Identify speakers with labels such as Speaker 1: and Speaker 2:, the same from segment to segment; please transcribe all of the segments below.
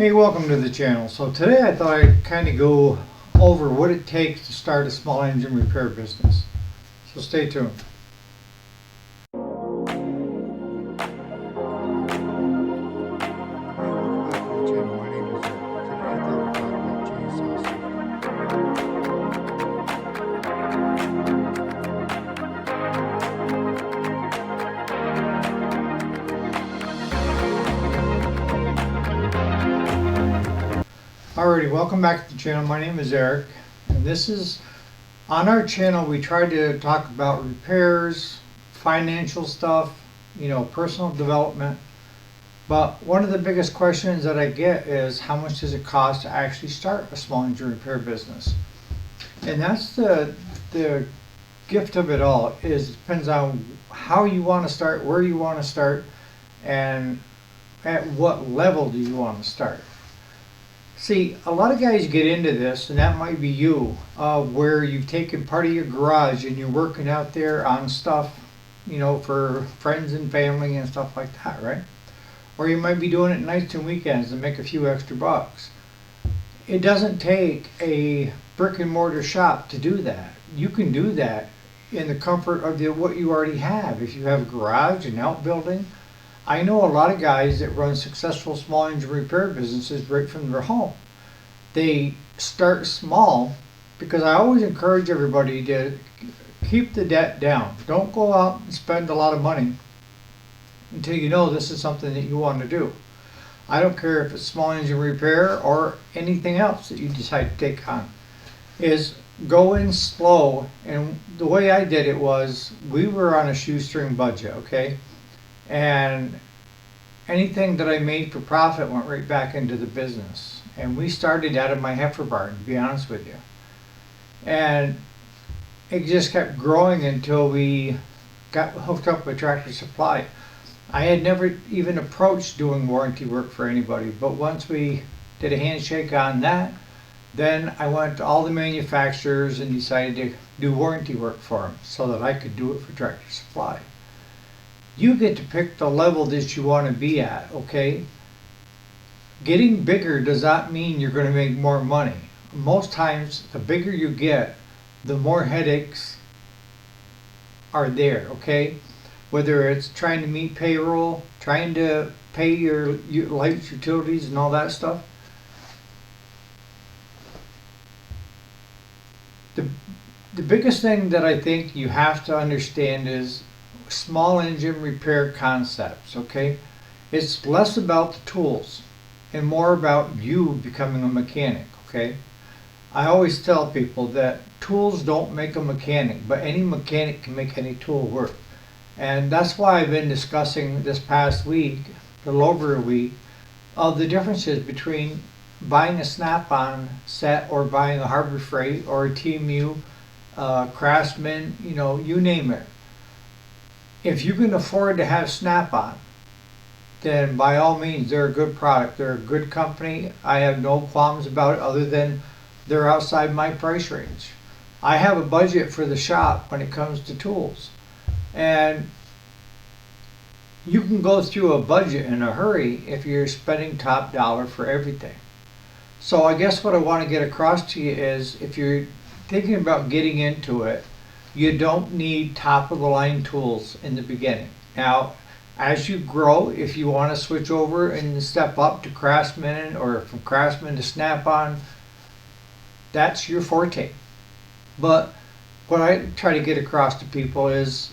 Speaker 1: Hey, welcome to the channel. So today I thought I'd kind of go over what it takes to start a small engine repair business. So stay tuned. Alrighty, welcome back to the channel. My name is Eric, and this is, on our channel we try to talk about repairs, financial stuff, personal development. But one of the biggest questions that I get is how much does it cost to actually start a small engine repair business? And that's the gift of it all, is it depends on how you want to start, where you want to start, and at what level do you want to start. See, a lot of guys get into this, and that might be you, where you've taken part of your garage and you're working out there on stuff, for friends and family and stuff like that, right? Or you might be doing it nights and weekends to make a few extra bucks. It doesn't take a brick and mortar shop to do that. You can do that in the comfort of what you already have. If you have a garage, an outbuilding. I know a lot of guys that run successful small engine repair businesses right from their home. They start small because I always encourage everybody to keep the debt down. Don't go out and spend a lot of money until you know this is something that you want to do. I don't care if it's small engine repair or anything else that you decide to take on. Is go in slow, and the way I did it was we were on a shoestring budget, okay? And anything that I made for profit went right back into the business. And we started out of my heifer barn, to be honest with you. And it just kept growing until we got hooked up with Tractor Supply. I had never even approached doing warranty work for anybody, but once we did a handshake on that, then I went to all the manufacturers and decided to do warranty work for them so that I could do it for Tractor Supply. You get to pick the level that you want to be at, okay? Getting bigger does not mean you're going to make more money. Most times, the bigger you get, the more headaches are there, okay? Whether it's trying to meet payroll, trying to pay your lights, utilities, and all that stuff. The biggest thing that I think you have to understand is small engine repair concepts, okay? It's less about the tools and more about you becoming a mechanic, okay? I always tell people that tools don't make a mechanic, but any mechanic can make any tool work. And that's why I've been discussing this past week, a little over a week, of the differences between buying a Snap-on set or buying a Harbor Freight or a TMU, Craftsman, you name it. If you can afford to have Snap-on, then by all means, they're a good product. They're a good company. I have no qualms about it other than they're outside my price range. I have a budget for the shop when it comes to tools. And you can go through a budget in a hurry if you're spending top dollar for everything. So I guess what I want to get across to you is if you're thinking about getting into it, you don't need top of the line tools in the beginning. Now, as you grow, if you want to switch over and step up to Craftsman or from Craftsman to Snap-on, that's your forte. But what I try to get across to people is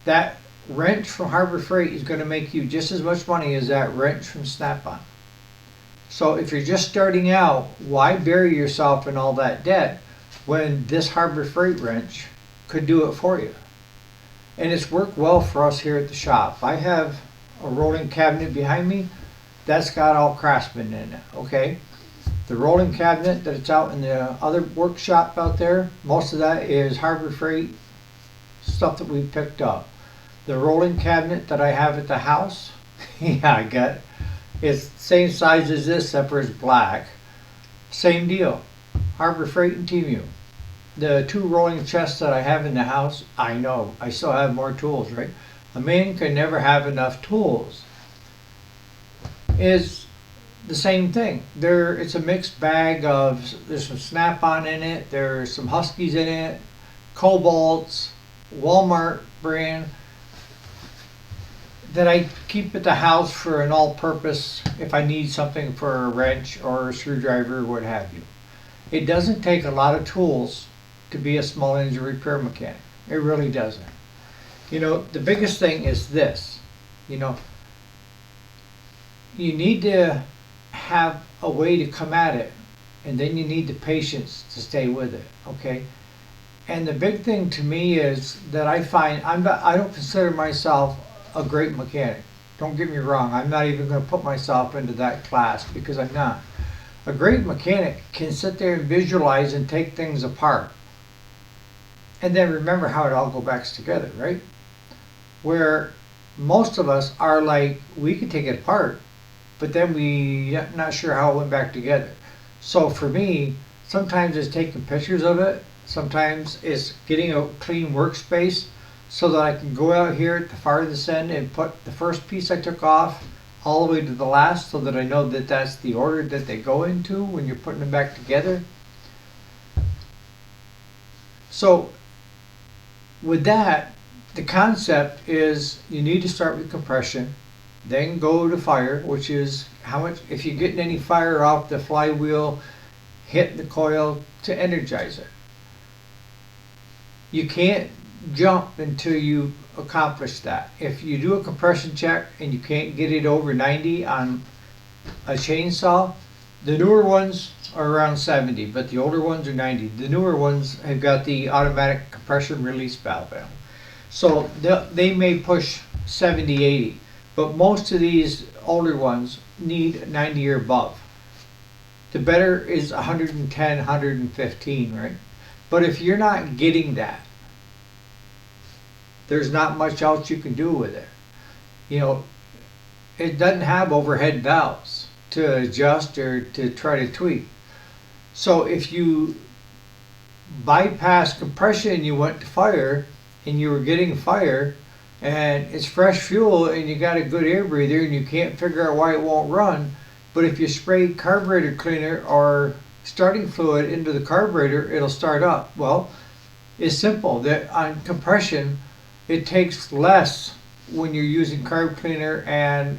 Speaker 1: that wrench from Harbor Freight is going to make you just as much money as that wrench from Snap-on. So if you're just starting out, why bury yourself in all that debt when this Harbor Freight wrench could do it for you? And it's worked well for us here at the shop. I have a rolling cabinet behind me that's got all Craftsman in it, okay? The rolling cabinet that's out in the other workshop out there, most of that is Harbor Freight stuff that we picked up. The rolling cabinet that I have at the house, yeah, I got it. It's the same size as this, except for it's black. Same deal. Harbor Freight and TMU. The two rolling chests that I have in the house, I know, I still have more tools, right? A man can never have enough tools. is the same thing. It's a mixed bag of, there's some Snap-on in it, there's some Huskies in it, Cobalts, Walmart brand, that I keep at the house for an all-purpose if I need something for a wrench or a screwdriver or what have you. It doesn't take a lot of tools to be a small engine repair mechanic. It really doesn't. The biggest thing is this. You need to have a way to come at it, and then you need the patience to stay with it, okay? And the big thing to me is that I find I don't consider myself a great mechanic. Don't get me wrong, I'm not even going to put myself into that class because I'm not. A great mechanic can sit there and visualize and take things apart and then remember how it all goes back together, right? Where most of us are like, we can take it apart, but then we not sure how it went back together. So for me, sometimes it's taking pictures of it, sometimes it's getting a clean workspace so that I can go out here at the farthest end and put the first piece I took off all the way to the last so that I know that that's the order that they go into when you're putting them back together. So with that, the concept is you need to start with compression, then go to fire, which is how much, if you're getting any fire off the flywheel, hit the coil to energize it. You can't jump until you accomplish that. If you do a compression check and you can't get it over 90 on a chainsaw, the newer ones are around 70, but the older ones are 90. The newer ones have got the automatic compression release valve in. So they may push 70, 80, but most of these older ones need 90 or above. The better is 110, 115, right? But if you're not getting that, there's not much else you can do with it. It doesn't have overhead valves to adjust or to try to tweak. So if you bypass compression and you went to fire and you were getting fire and it's fresh fuel and you got a good air breather and you can't figure out why it won't run, but if you spray carburetor cleaner or starting fluid into the carburetor, it'll start up. Well, it's simple. That on compression, it takes less when you're using carb cleaner and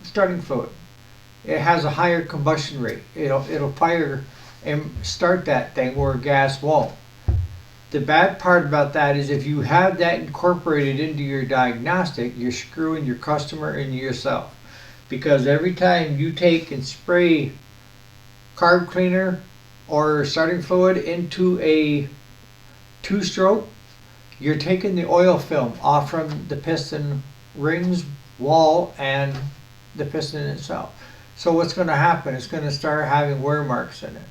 Speaker 1: starting fluid. It has a higher combustion rate. It'll fire and start that thing where gas won't. The bad part about that is if you have that incorporated into your diagnostic, you're screwing your customer and yourself. Because every time you take and spray carb cleaner or starting fluid into a two-stroke, you're taking the oil film off from the piston rings, wall, and the piston itself. So what's going to happen? It's going to start having wear marks in it.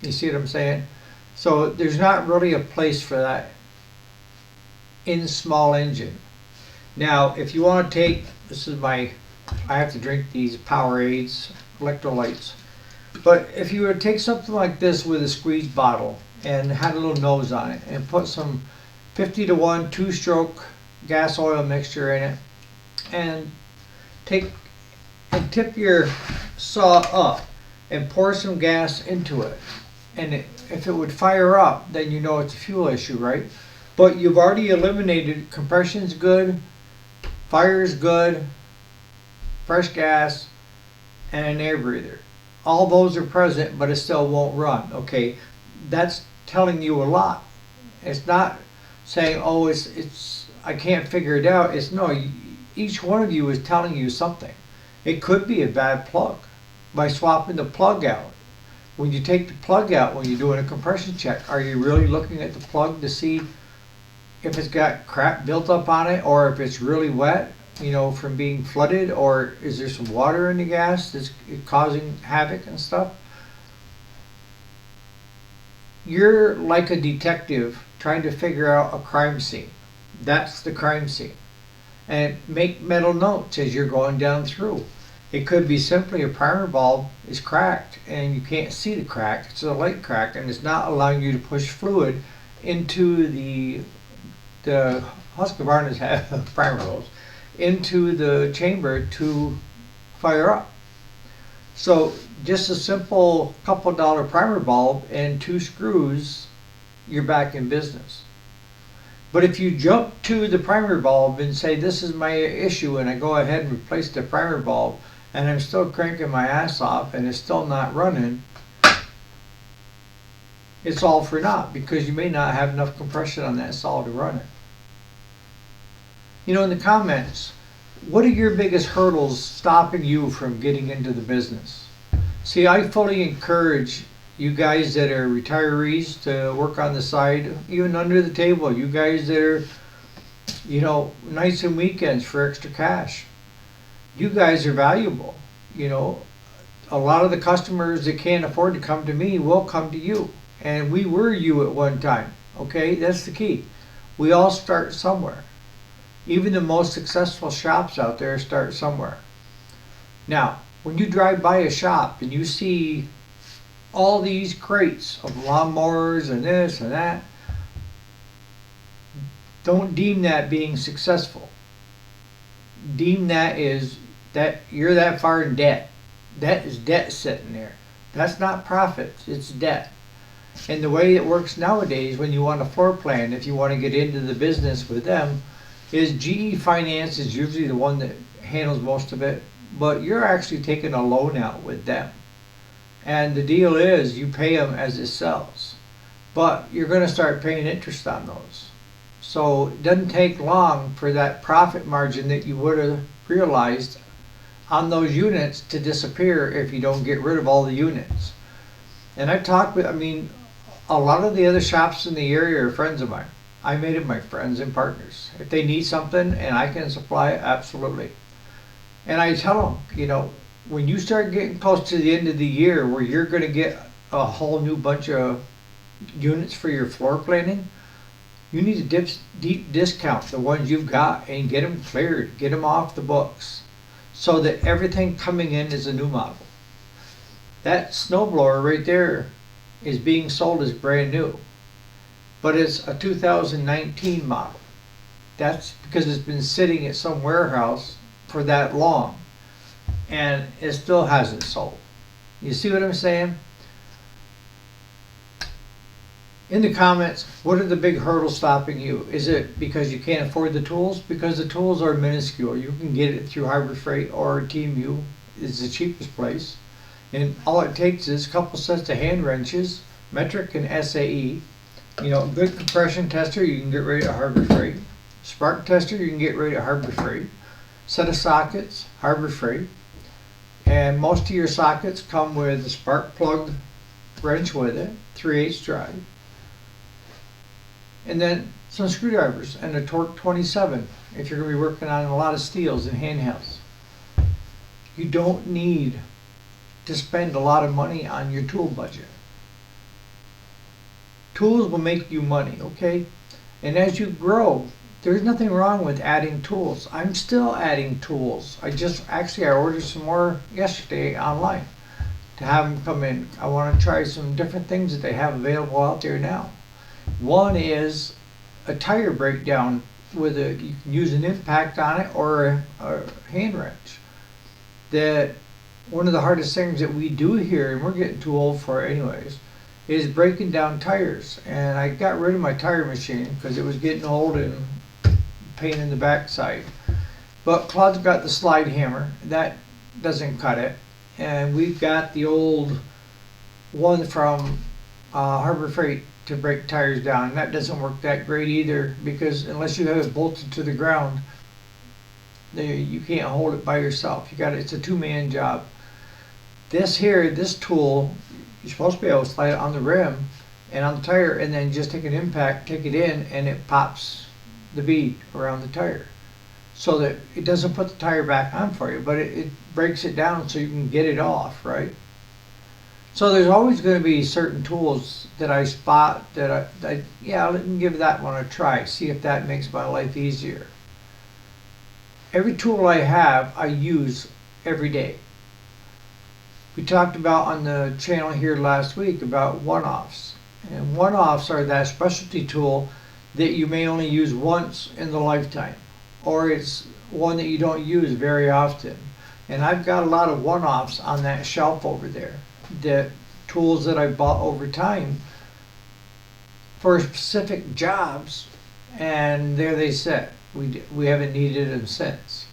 Speaker 1: You see what I'm saying? So there's not really a place for that in small engine. Now, if you want to take, I have to drink these Powerades, electrolytes. But if you were to take something like this with a squeeze bottle and had a little nose on it and put some 50-to-1 two-stroke gas oil mixture in it and tip your saw up and pour some gas into it, and if it would fire up, then you know it's a fuel issue, right? But you've already eliminated compression's good, fire's good, fresh gas, and an air breather. All those are present, but it still won't run. Okay, that's telling you a lot. It's not saying, oh, it's I can't figure it out. It's no, each one of you is telling you something. It could be a bad plug by swapping the plug out. When you take the plug out, when you're doing a compression check, are you really looking at the plug to see if it's got crap built up on it or if it's really wet, from being flooded, or is there some water in the gas that's causing havoc and stuff? You're like a detective trying to figure out a crime scene. That's the crime scene. And make mental notes as you're going down through. It could be simply a primer bulb is cracked and you can't see the crack. It's a light crack and it's not allowing you to push fluid into the Husqvarnas have primer bulbs into the chamber to fire up. So just a simple couple dollar primer bulb and 2 screws, you're back in business. But if you jump to the primer bulb and say, this is my issue, and I go ahead and replace the primer bulb, and I'm still cranking my ass off and it's still not running, it's all for naught, because you may not have enough compression on that saw to run it. You know, in the comments, what are your biggest hurdles stopping you from getting into the business? See, I fully encourage you guys that are retirees to work on the side, even under the table. You guys that are, you know, nights and weekends for extra cash. You guys are valuable. You know, a lot of the customers that can't afford to come to me will come to you. And we were you at one time. Okay, that's the key. We all start somewhere. Even the most successful shops out there start somewhere. Now, when you drive by a shop and you see all these crates of lawnmowers and this and that, don't deem that being successful. Deem that is that you're that far in debt. That is debt sitting there. That's not profits, it's debt. And the way it works nowadays, when you want a floor plan, if you want to get into the business with them, is GE Finance is usually the one that handles most of it, but you're actually taking a loan out with them. And the deal is you pay them as it sells, but you're going to start paying interest on those. So it doesn't take long for that profit margin that you would have realized on those units to disappear if you don't get rid of all the units. And I talked with, a lot of the other shops in the area are friends of mine. I made them my friends and partners. If they need something and I can supply it, absolutely. And I tell them, you know, when you start getting close to the end of the year where you're going to get a whole new bunch of units for your floor planning, you need to deep discount the ones you've got and get them cleared, get them off the books, so that everything coming in is a new model. That snowblower right there is being sold as brand new, but it's a 2019 model. That's because it's been sitting at some warehouse for that long and it still hasn't sold. You see what I'm saying? In the comments, what are the big hurdles stopping you? Is it because you can't afford the tools? Because the tools are minuscule. You can get it through Harbor Freight or TMU is the cheapest place. And all it takes is a couple sets of hand wrenches, metric and SAE. You know, good compression tester, you can get right at Harbor Freight. Spark tester, you can get right at Harbor Freight. Set of sockets, Harbor Freight. And most of your sockets come with a spark plug wrench with it, 3/8 drive. And then some screwdrivers and a torque 27 if you're going to be working on a lot of steels and handhelds. You don't need to spend a lot of money on your tool budget. Tools will make you money, okay? And as you grow, there's nothing wrong with adding tools. I'm still adding tools. I ordered some more yesterday online to have them come in. I want to try some different things that they have available out there now. One is a tire breakdown you can use an impact on it or a hand wrench. That one of the hardest things that we do here, and we're getting too old for it anyways, is breaking down tires. And I got rid of my tire machine because it was getting old and pain in the backside. But Claude's got the slide hammer. That doesn't cut it. And we've got the old one from Harbor Freight to break tires down. That doesn't work that great either, because unless you have it bolted to the ground, you can't hold it by yourself. It's a two-man job. This tool, you're supposed to be able to slide it on the rim and on the tire, and then just take an impact, take it in, and it pops the bead around the tire, so that it doesn't put the tire back on for you, but it breaks it down so you can get it off, right? So there's always going to be certain tools that I spot that let me give that one a try, see if that makes my life easier. Every tool I have, I use every day. We talked about on the channel here last week about one-offs. And one-offs are that specialty tool that you may only use once in the lifetime, or it's one that you don't use very often. And I've got a lot of one-offs on that shelf over there. The tools that I bought over time for specific jobs, and there they sit. We haven't needed them since.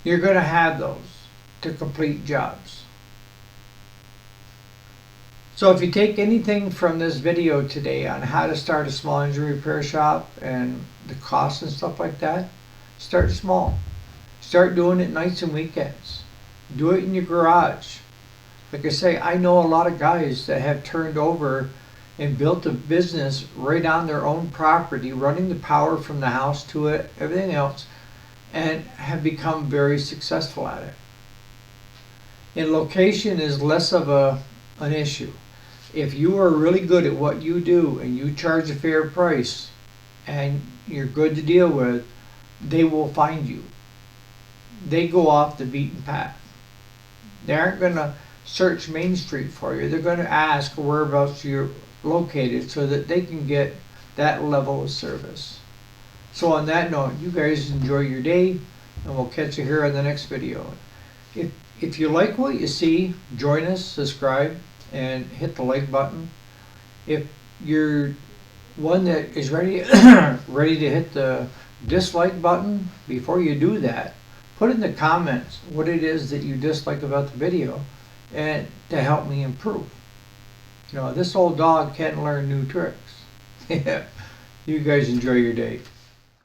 Speaker 1: You're going to have those to complete jobs. So if you take anything from this video today on how to start a small engine repair shop and the costs and stuff like that, start small. Start doing it nights and weekends. Do it in your garage. Like I say, I know a lot of guys that have turned over and built a business right on their own property, running the power from the house to it, everything else, and have become very successful at it. And location is less of an issue. If you are really good at what you do and you charge a fair price and you're good to deal with, they will find you. They go off the beaten path. They aren't going to search Main Street for you. They're going to ask whereabouts you're located so that they can get that level of service. So on that note, you guys enjoy your day, and we'll catch you here on the next video. If you like what you see, join us, subscribe, and hit the like button. If you're one that is ready ready to hit the dislike button, before you do that, put in the comments what it is that you dislike about the video, and to help me improve. You know, this old dog can't learn new tricks. You guys enjoy your day.